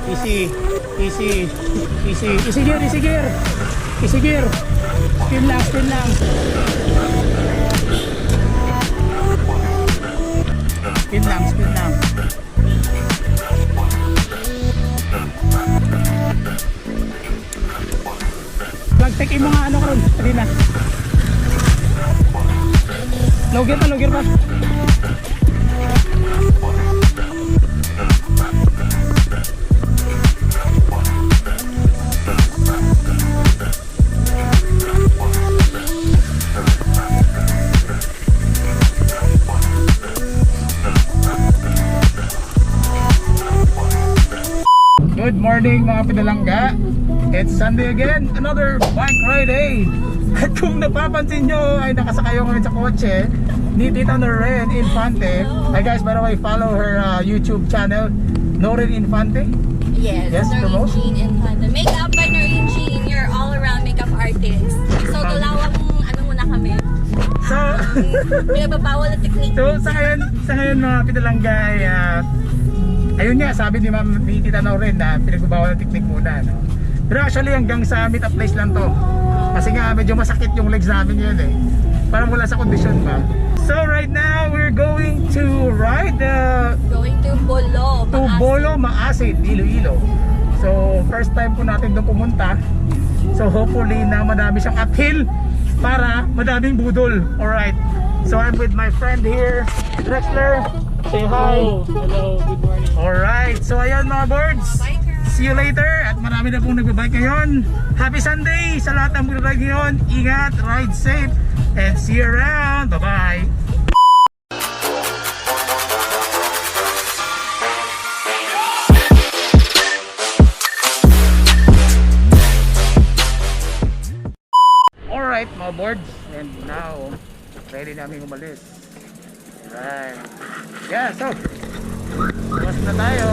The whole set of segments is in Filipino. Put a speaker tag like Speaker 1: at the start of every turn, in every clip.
Speaker 1: Easy. Easy. Easy. Easy gear, easy gear. Easy gear. Spin lang, spin lang. Spin lang, spin lang. Flag-tech yung mga ano karon, hindi na. Low gear pa. Good morning mga pinalangga. It's Sunday again, another bike ride day. At kung napapansin nyo ay nakasakay ngayon sa kotse ni Tita Noreen Infante. Hi guys, by the way, follow her YouTube channel, Noreen Infante.
Speaker 2: Yes, Noreen Jean Infante. Makeup by Noreen Jean, you're all around makeup artist. So tulawang ano muna kami.
Speaker 1: So,
Speaker 2: pinababawal na technique.
Speaker 1: So sa ngayon mga pinalangga ay ayun nga, sabi ni Ma'am ni Tita Noreen na pinagbabawal ng technique muna, no? Pero actually hanggang sa meet up place lang to. Kasi nga medyo masakit yung legs namin yun eh. Parang wala sa kondisyon ba. So right now we're going to ride
Speaker 2: going to Bolo,
Speaker 1: to
Speaker 2: Maasin.
Speaker 1: Bolo, Maasin, Iloilo. So first time po natin doon pumunta. So hopefully na madami siyang uphill para madaming budol. Alright. So I'm with my friend here, Drexler. Say hi.
Speaker 3: Hello, good morning.
Speaker 1: Alright, so ayun mga boards. See you later. At marami na pong nagbabike ngayon. Happy Sunday sa lahat ng magbabike ngayon. Ingat, ride safe, and see you around. Bye-bye. Alright mga boards. And now, ready namin umalis. Right. Yeah, so bukas na tayo.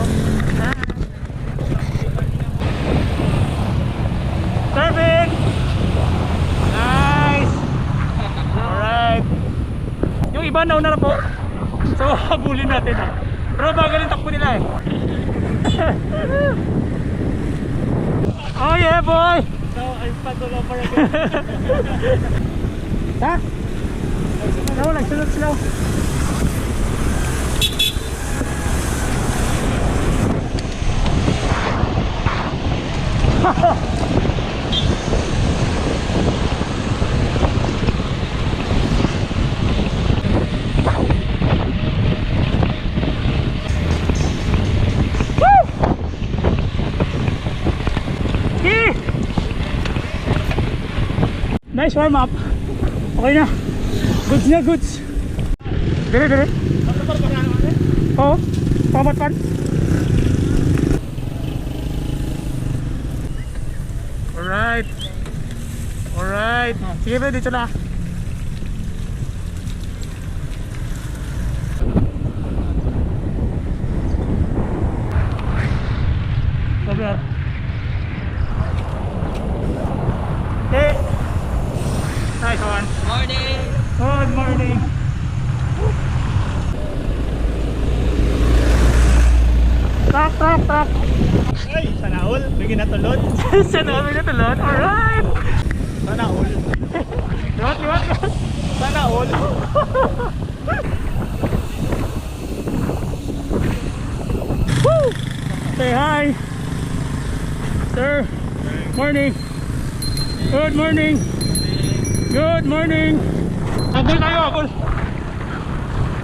Speaker 1: Perfect! Nice! Alright. Yung iba nauna na po. So habulin natin ha. Pero bagal yung takbo nila eh. Oh yeah boy!
Speaker 3: So, I'm paddle over again.
Speaker 1: Ha? Slow lang, slow. Nice warm up. Okay na. Goods na goods. Dire. Oo. Pamatpan. Alright. Alright. Sige ba dito na. Okay. Okay. Nice one.
Speaker 3: Morning!
Speaker 1: Good morning. Truck.
Speaker 3: Ay, sana all. Bigyan na tulod.
Speaker 1: Sana tulad. Alright.
Speaker 3: Sana all.
Speaker 1: Liwat.
Speaker 3: Sana all.
Speaker 1: Woo! Say hi. Sir. Morning. Good morning. Good morning. Abol tayo, abol.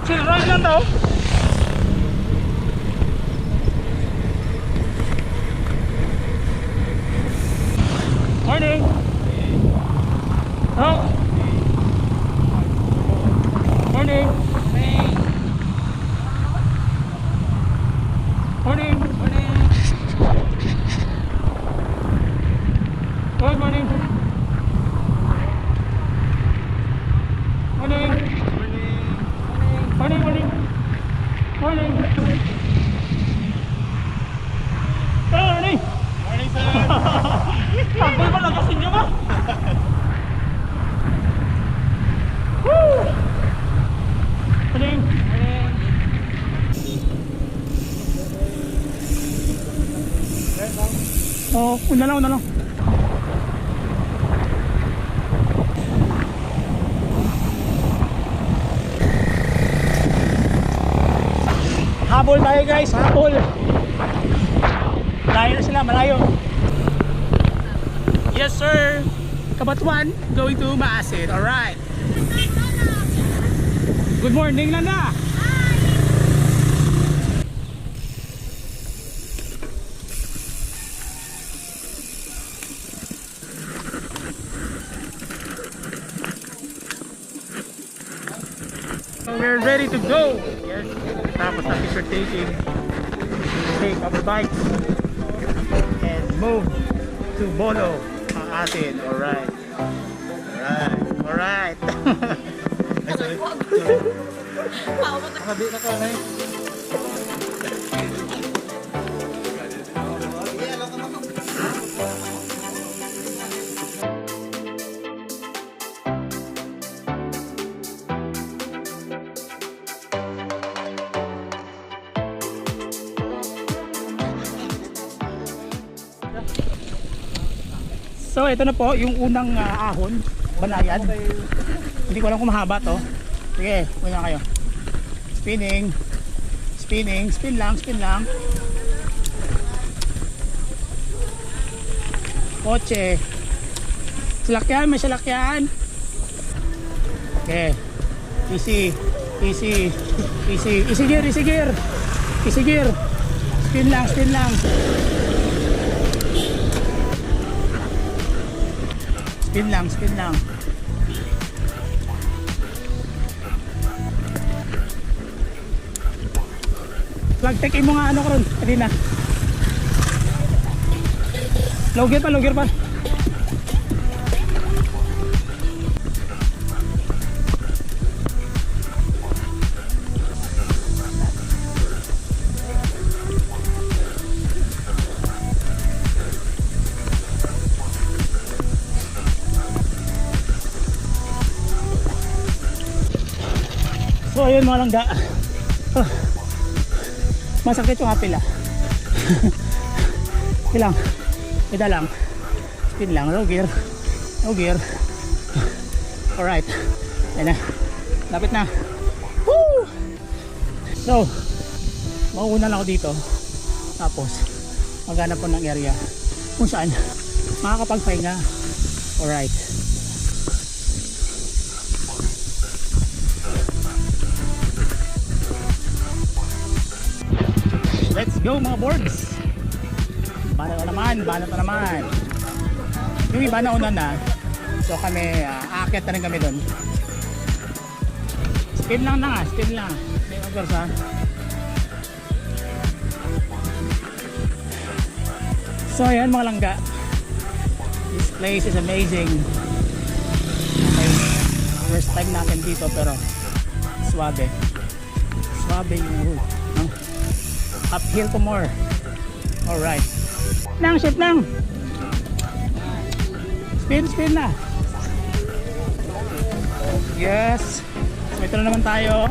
Speaker 1: Chill ride lang daw. Morning. Oh. Morning. Morning. Good morning. Morning.
Speaker 3: Morning, sir.
Speaker 1: Tambay ba lagasin nyo ba? Woo! Morning. Oh, una lang. Habol tayo guys, habol. Malayo na sila, malayo. Yes sir. Kabatuan, going to Maasin. Alright. Good morning, Langga. So we're ready to go. Yes. Tapos na picture taking. Take our bikes and move to Bolo, Maasin. Alright. Alright. So ito na po yung unang ahon, banayan. Hindi ko alam kung mahaba to. Sige, muna kayo. Spinning, spin lang. Kotse. Salakyan, may salakyan. Okay. Easy gear. Spin lang. Spin lang. Flag take mo nga ano ko ron, kanina. Low gear pa. So ayun mga langga. Masakit yung apil Ilang. Ida lang. Spin lang. Low gear. Alright. Ayan na. Lapit na. Woo! So mauuna lang ako dito. Tapos maghanap po ng area kung saan makakapagpahinga. Alright. Let's go mga boards. Banat na naman. Yung iba na una na. So kami aakyat na rin kami doon. Spin lang. May order sa. So ayan mga langga. This place is amazing. Okay. First time natin dito pero swabe yung route. Uphill to more. Alright. Shift lang. Spin na. Yes. So ito na naman tayo.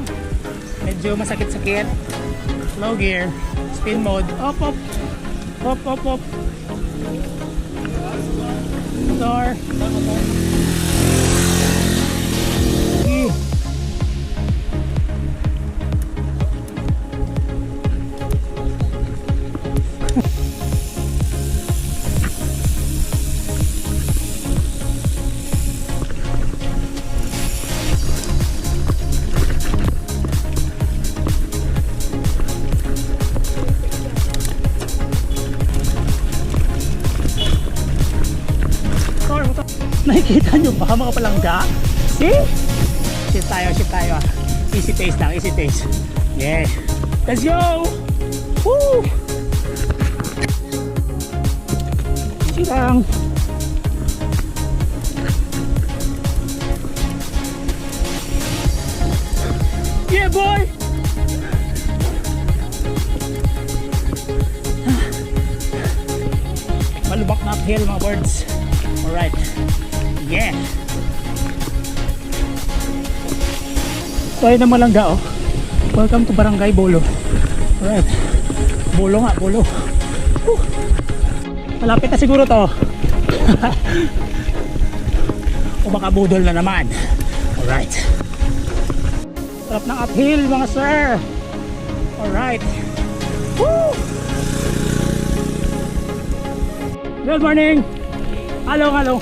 Speaker 1: Medyo masakit-sakit. Low gear. Spin mode. Up. Door. Nakikita nyo ba mga palangga? See? Shift tayo. Easy pace lang. Yeah. Let's go! Woo! Easy lang. Yeah boy! Malubak na uphill mga birds. Alright. Yeah. So ayun naman langga oh. Welcome to Barangay Bolo. Alright. Bolo nga, Bolo. Malapit na siguro to. O baka budol na naman. Alright. Sarap ng uphill mga sir. Alright. Woo! Good morning. Hello, hello.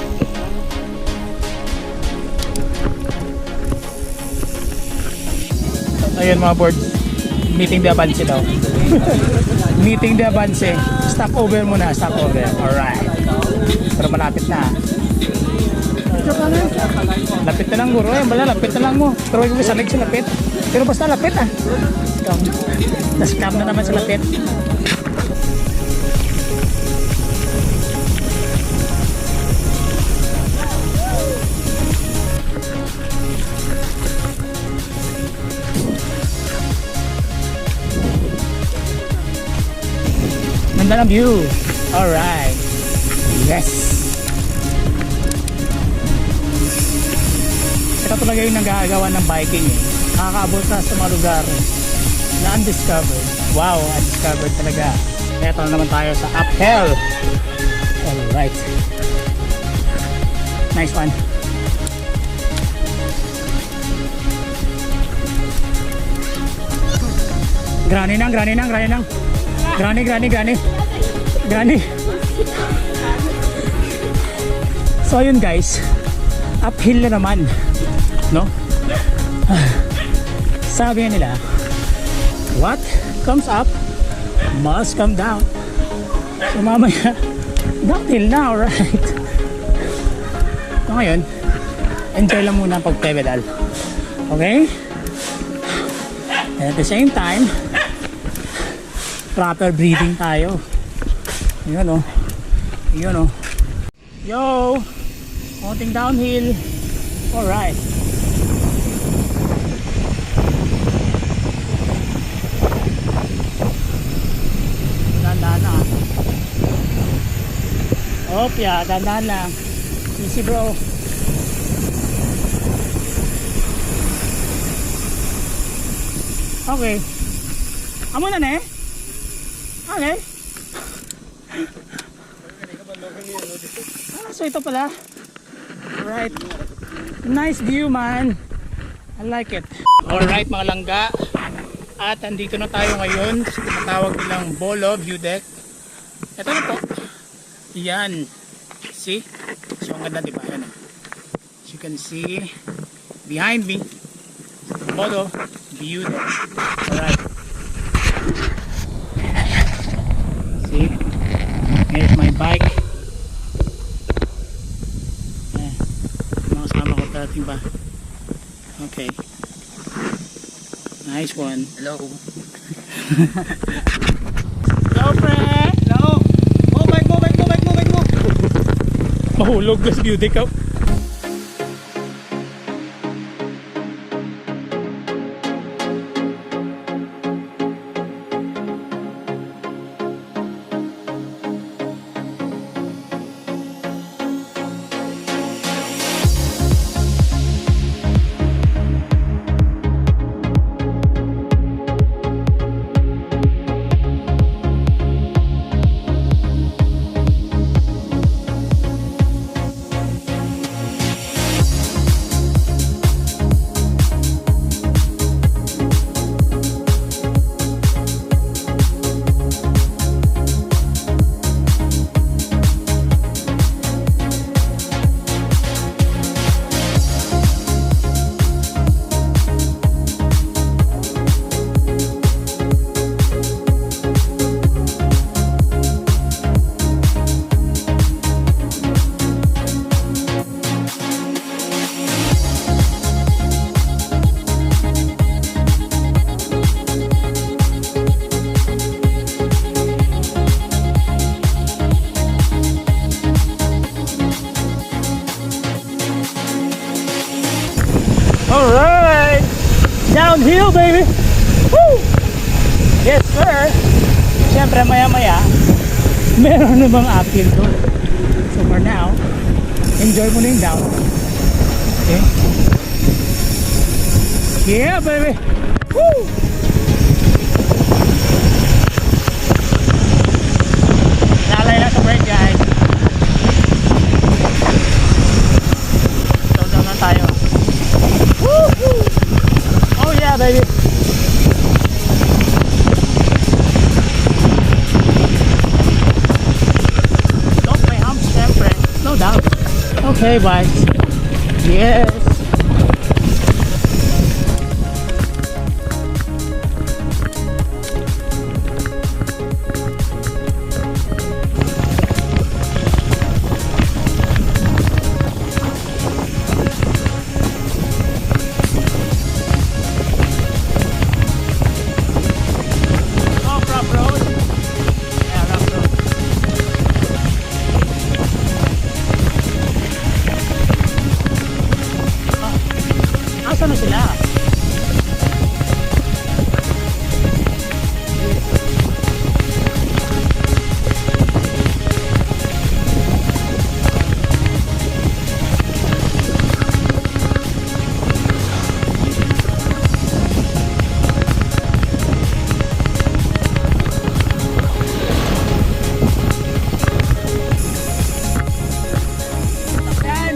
Speaker 1: Ayun mga board. Meeting the Abanse daw. Meeting the Abanse. Stop over muna, stop over. Alright. Pero malapit na. Lapit na lang guro eh. Bala, lapit na lang mo. Pero huwag mo salig sa lapit. Pero basta lapit ah. Scam. Na-scam na naman sa lapit. Ganda ng view. Alright. Yes. Ito talaga yung nagagawa ng biking eh. Nakakaabot ka sa mga lugar na undiscovered. Wow, undiscovered talaga. Ito na naman tayo sa uphill. Alright. Nice one. Grani nang, grani nang, grani nang. Grani, grani, grani. Grani. So yun guys, uphill na naman, no? Sabi nila, what comes up must come down. So mamaya, downhill na, alright. So ngayon, enjoy lang muna ang pag-pedal. Okay? And at the same time, proper breathing tayo. Yun o. Yun o. Yo! Konting downhill. Alright. Dandan na. Opya, dandan lang. Easy bro. Okay. Amo na ne? Okay. So ito pala. Alright. Nice view man. I like it. Alright mga langga. At andito na tayo ngayon sa tinatawag nilang Bolo view deck. Ito na po. Yan. See? So ang ganda diba? Yan. As you can see behind me, Bolo view deck. Alright. See? Here's my bike. Mga kasama ko darating ba? Okay. Nice one. Hello. Hello, friend. Hello. Bike mo. Mahulog gas beauty ka. Alright! Downhill, baby! Woo! Yes, sir! Siyempre, maya-maya, meron namang uphill doon. So for now, enjoy mo na yung down. Okay? Yeah, baby! Woo! Lalay lang sa break, guys. Okay, boys. Yes. Oh, rough road. Yeah, rough road. Asan na sila? Yan.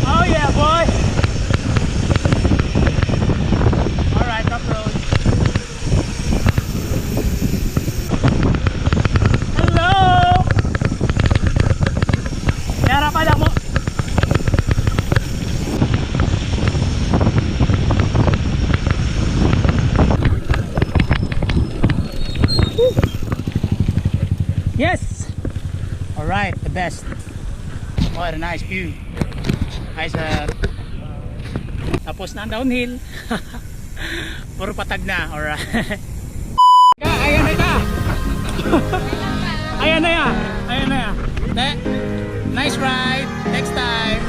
Speaker 1: Oh yeah, boy. All right, rough road. Hello. Yara pala mo. Yes. All right, the best. What a nice view. Nice, tapos na ang downhill. Puro patag na. Alright. Ayan na ka. Ayan na ya. Ayan na ya. Nice ride. Next time.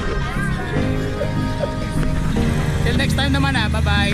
Speaker 1: Till next time naman, bye bye.